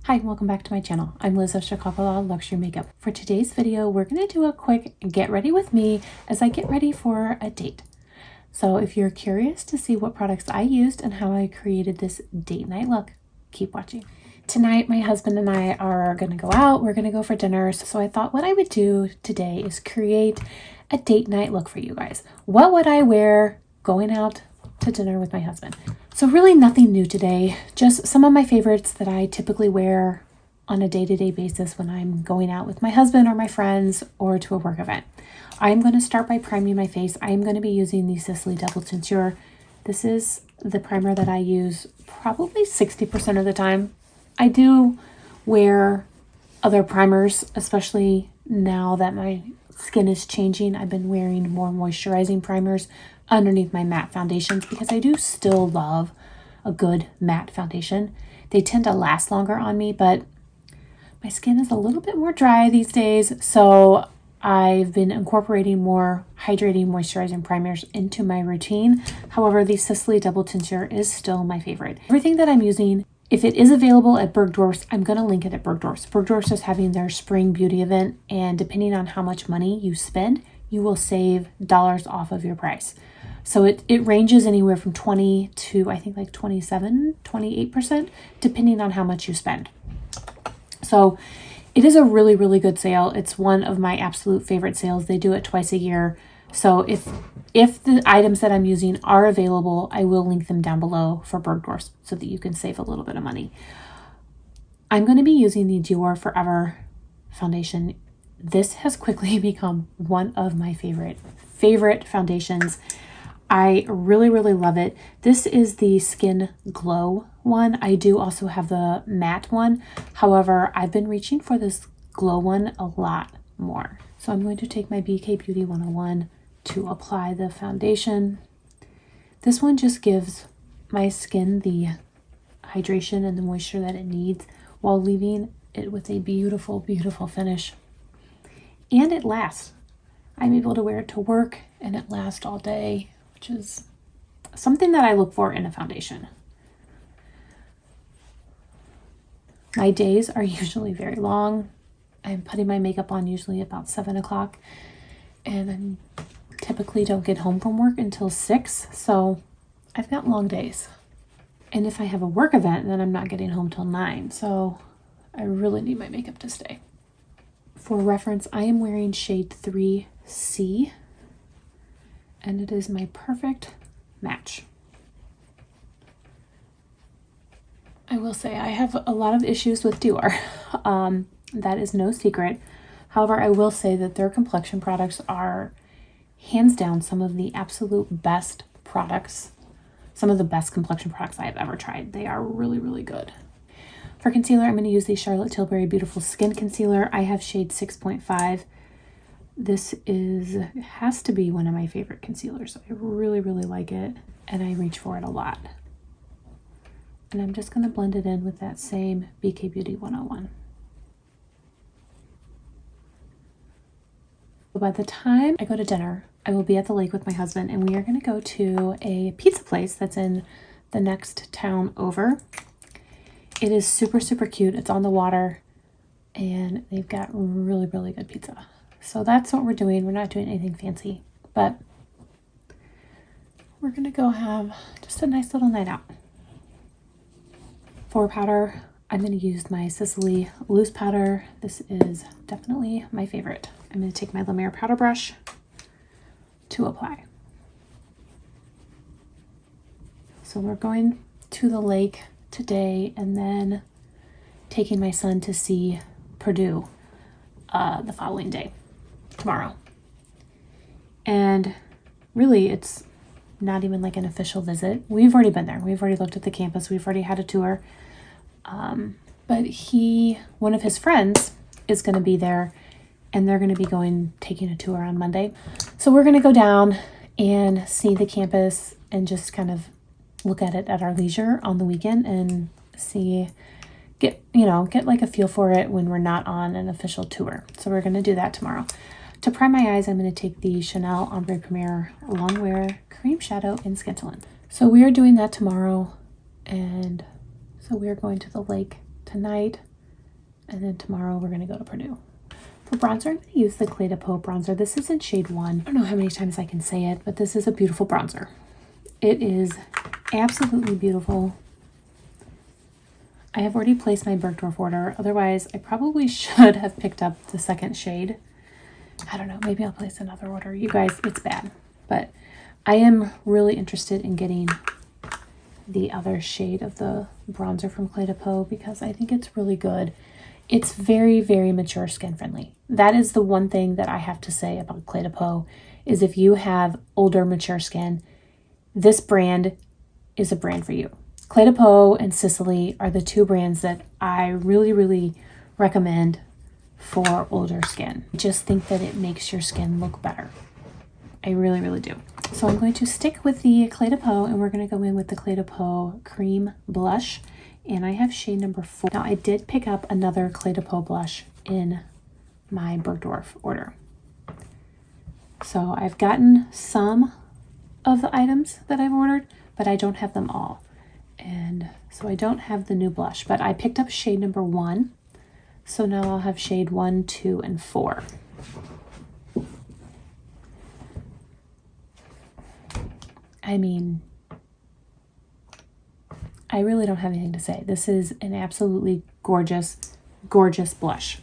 Hi, and welcome back to my channel. I'm Liz of Chicago Luxury Makeup. For today's video, we're going to do a quick get ready with me as I get ready for a date. So if you're curious to see what products I used and how I created this date night look, keep watching. Tonight, my husband and I are going to go out. We're going to go for dinner. So I thought what I would do today is create a date night look for you guys. What would I wear going out to dinner with my husband? So really nothing new today, just some of my favorites that I typically wear on a day-to-day basis when I'm going out with my husband or my friends or to a work event. I'm going to start by priming my face. I am going to be using the Sicily Double Tinture. This is the primer that I use probably 60% of the time. I do wear other primers, especially now that my skin is changing. I've been wearing more moisturizing primers underneath my matte foundations because I do still love a good matte foundation. They tend to last longer on me, but my skin is a little bit more dry these days, so I've been incorporating more hydrating moisturizing primers into my routine. However, the Sicily Double Tinture is still my favorite. Everything that I'm using, if it is available at Bergdorf's, I'm going to link it at Bergdorf's. Bergdorf's is having their spring beauty event, and depending on how much money you spend, you will save dollars off of your price. So it ranges anywhere from 20 to I think like 27, 28%, depending on how much you spend. So it is a really, really good sale. It's one of my absolute favorite sales. They do it twice a year. So if the items that I'm using are available, I will link them down below for Bergdorf's so that you can save a little bit of money. I'm going to be using the Dior Forever foundation. This has quickly become one of my favorite foundations. I really, really love it. This is the Skin Glow one. I do also have the matte one. However, I've been reaching for this glow one a lot more. So I'm going to take my BK Beauty 101 to apply the foundation. This one just gives my skin the hydration and the moisture that it needs while leaving it with a beautiful, beautiful finish. And it lasts. I'm able to wear it to work and it lasts all day, which is something that I look for in a foundation. My days are usually very long. I'm putting my makeup on usually about 7 o'clock, and I typically don't get home from work until 6, so I've got long days. And if I have a work event, then I'm not getting home till 9, so I really need my makeup to stay. For reference, I am wearing shade 3C, and it is my perfect match. I will say I have a lot of issues with Dior. That is no secret. However, I will say that their complexion products are hands down some of the absolute best products, some of the best complexion products I have ever tried. They are really, really good. For concealer, I'm going to use the Charlotte Tilbury Beautiful Skin Concealer. I have shade 6.5. This has to be one of my favorite concealers. I really, really like it, and I reach for it a lot. And I'm just going to blend it in with that same BK Beauty 101. By the time I go to dinner, I will be at the lake with my husband, and we are going to go to a pizza place that's in the next town over. It is super, super cute. It's on the water, and they've got really, really good pizza. So that's what we're doing. We're not doing anything fancy, but we're going to go have just a nice little night out. For powder, I'm going to use my Sicily loose powder. This is definitely my favorite. I'm going to take my La Mer powder brush to apply. So we're going to the lake today and then taking my son to see Purdue the following day, tomorrow. And really, it's not even like an official visit. We've already been there. We've already looked at the campus. We've already had a tour. But one of his friends is going to be there, and they're going to be taking a tour on Monday. So we're going to go down and see the campus and just kind of look at it at our leisure on the weekend and get like a feel for it when we're not on an official tour. So we're going to do that tomorrow. To prime my eyes, I'm going to take the Chanel Ombre Premier Longwear Cream Shadow in Skintalin. So we are doing that tomorrow, and so we're going to the lake tonight. and then tomorrow we're going to go to Purdue. For bronzer, I'm going to use the Clé de Peau bronzer. This is in shade 1. I don't know how many times I can say it, but this is a beautiful bronzer. It is absolutely beautiful. I have already placed my Bergdorf order. Otherwise, I probably should have picked up the second shade. I don't know. Maybe I'll place another order. You guys, it's bad. But I am really interested in getting the other shade of the bronzer from Clé de Peau because I think it's really good. It's very, very mature skin friendly. That is the one thing that I have to say about Clé de Peau is if you have older, mature skin, this brand is a brand for you. Clé de Peau and Sicily are the two brands that I really, really recommend for older skin. I just think that it makes your skin look better. I really, really do. So I'm going to stick with the Clé de Peau and we're going to go in with the Clé de Peau Cream Blush. And I have shade number 4. Now I did pick up another Clé de Peau blush in my Bergdorf order. So I've gotten some of the items that I've ordered, but I don't have them all. And so I don't have the new blush, but I picked up shade number 1. So now I'll have shade 1, 2, and 4. I mean, I really don't have anything to say. This is an absolutely gorgeous, gorgeous blush.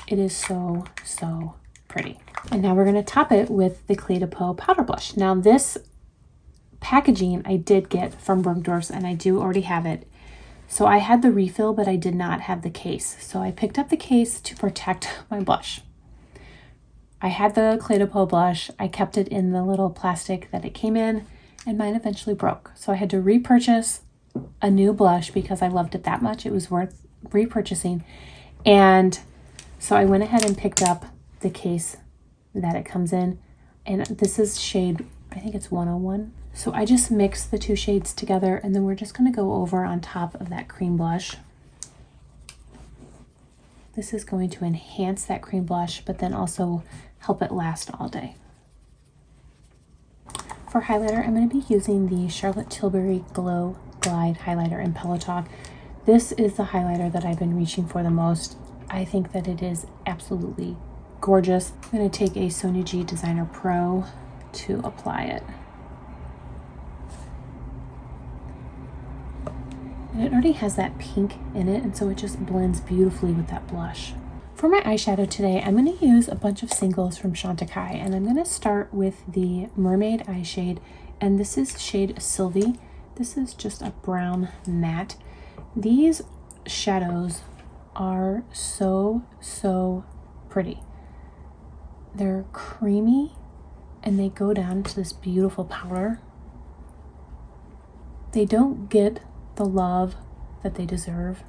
It is so, so pretty. And now we're going to top it with the Clé de Peau powder blush. Now this packaging I did get from Bergdorf's and I do already have it. So I had the refill, but I did not have the case. So I picked up the case to protect my blush. I had the Clé de Peau blush. I kept it in the little plastic that it came in and mine eventually broke. So I had to repurchase a new blush because I loved it that much. It was worth repurchasing. And so I went ahead and picked up the case that it comes in. And this is shade, I think it's 101. So I just mixed the two shades together and then we're just going to go over on top of that cream blush. This is going to enhance that cream blush, but then also help it last all day. For highlighter, I'm going to be using the Charlotte Tilbury Glow Glide Highlighter in Pillow Talk. This is the highlighter that I've been reaching for the most. I think that it is absolutely gorgeous. I'm going to take a Sonia G Designer Pro to apply it. And it already has that pink in it, and so it just blends beautifully with that blush. For my eyeshadow today, I'm going to use a bunch of singles from Chantecaille, and I'm going to start with the Mermaid Eye Shade, and this is shade Sylvie. This is just a brown matte. These shadows are so, so pretty. They're creamy, and they go down to this beautiful powder. They don't get the love that they deserve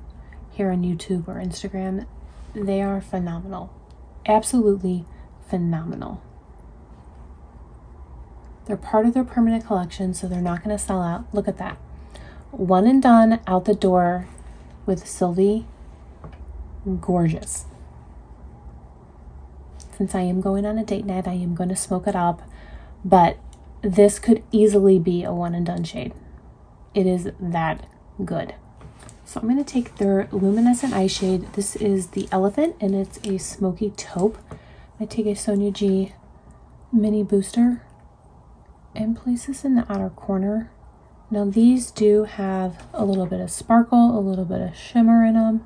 here on YouTube or Instagram. They are phenomenal. Absolutely phenomenal. They're part of their permanent collection, so they're not going to sell out. Look at that. One and done, out the door with Sylvie. Gorgeous. Since I am going on a date night, I am going to smoke it up, but this could easily be a one and done shade. It is that good. So I'm going to take their luminescent eye shade. This is the Elephant and it's a smoky taupe. I take a Sonia G mini booster and place this in the outer corner. Now these do have a little bit of sparkle, a little bit of shimmer in them,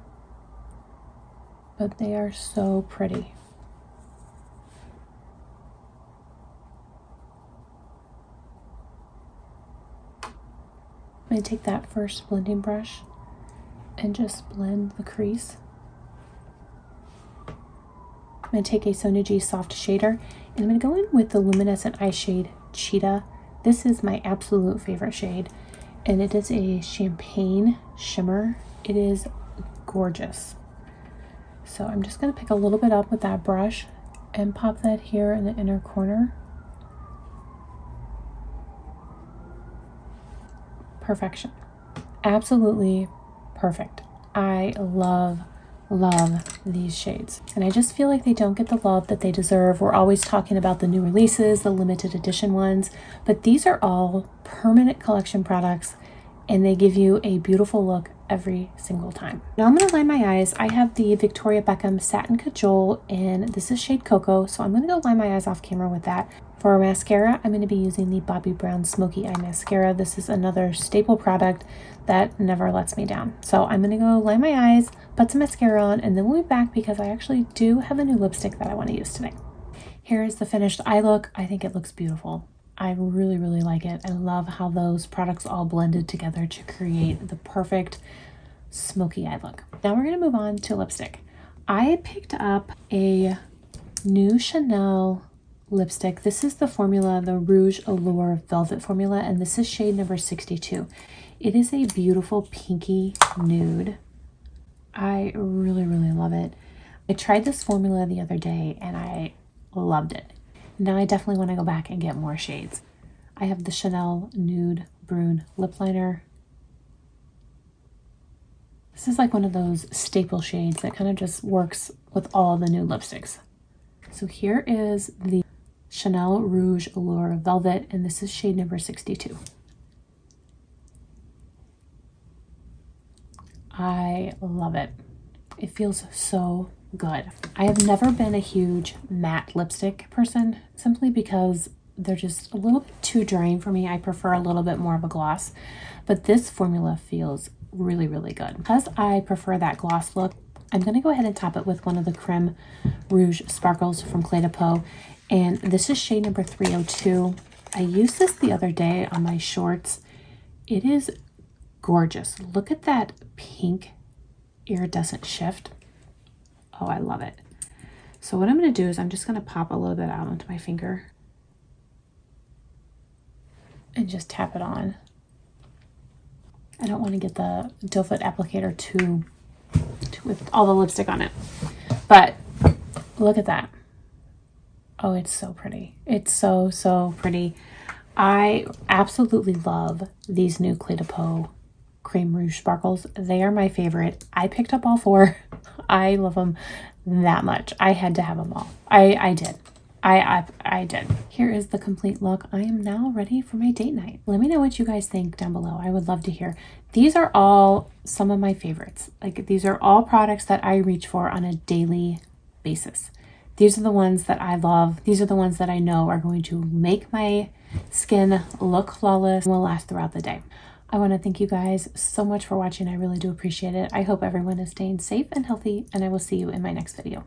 but they are so pretty. I'm going to take that first blending brush and just blend the crease. I'm going to take a Sonia G Soft Shader and I'm going to go in with the luminescent eye shade Cheetah. This is my absolute favorite shade and it is a champagne shimmer. It is gorgeous. So I'm just going to pick a little bit up with that brush and pop that here in the inner corner. Perfection. Absolutely perfect. I love these shades. And I just feel like they don't get the love that they deserve. We're always talking about the new releases, the limited edition ones, but these are all permanent collection products and they give you a beautiful look every single time. Now I'm going to line my eyes. I have the Victoria Beckham Satin Cajole, and this is shade Cocoa, so I'm going to go line my eyes off camera with that. For mascara, I'm going to be using the Bobbi Brown Smoky Eye Mascara. This is another staple product that never lets me down. So I'm going to go line my eyes, put some mascara on, and then we'll be back because I actually do have a new lipstick that I want to use today. Here is the finished eye look. I think it looks beautiful. I really, really like it. I love how those products all blended together to create the perfect smoky eye look. Now we're going to move on to lipstick. I picked up a new Chanel lipstick. This is the formula, the Rouge Allure Velvet formula, and this is shade number 62. It is a beautiful pinky nude. I really, really love it. I tried this formula the other day and I loved it. Now I definitely want to go back and get more shades. I have the Chanel Nude Brune Lip Liner. This is like one of those staple shades that kind of just works with all the new lipsticks. So here is the Chanel Rouge Allure Velvet, and this is shade number 62. I love it. It feels so good. I have never been a huge matte lipstick person, simply because they're just a little bit too drying for me. I prefer a little bit more of a gloss, but this formula feels really, really good. Because I prefer that gloss look, I'm going to go ahead and top it with one of the Creme Rouge Sparkles from Clé de Peau, and this is shade number 302. I used this the other day on my shorts. It is gorgeous. Look at that pink iridescent shift. Oh, I love it. So what I'm going to do is I'm just going to pop a little bit out onto my finger and just tap it on. I don't want to get the doe foot applicator too with all the lipstick on it, but look at that. Oh, it's so pretty. It's so, so pretty. I absolutely love these new Clé de Peau Creme Rouge Sparkles. They are my favorite. I picked up all four. I love them that much. I had to have them all. I did. I did. Here is the complete look. I am now ready for my date night. Let me know what you guys think down below. I would love to hear. These are all some of my favorites. Like, these are all products that I reach for on a daily basis. These are the ones that I love. These are the ones that I know are going to make my skin look flawless and will last throughout the day. I want to thank you guys so much for watching. I really do appreciate it. I hope everyone is staying safe and healthy, and I will see you in my next video.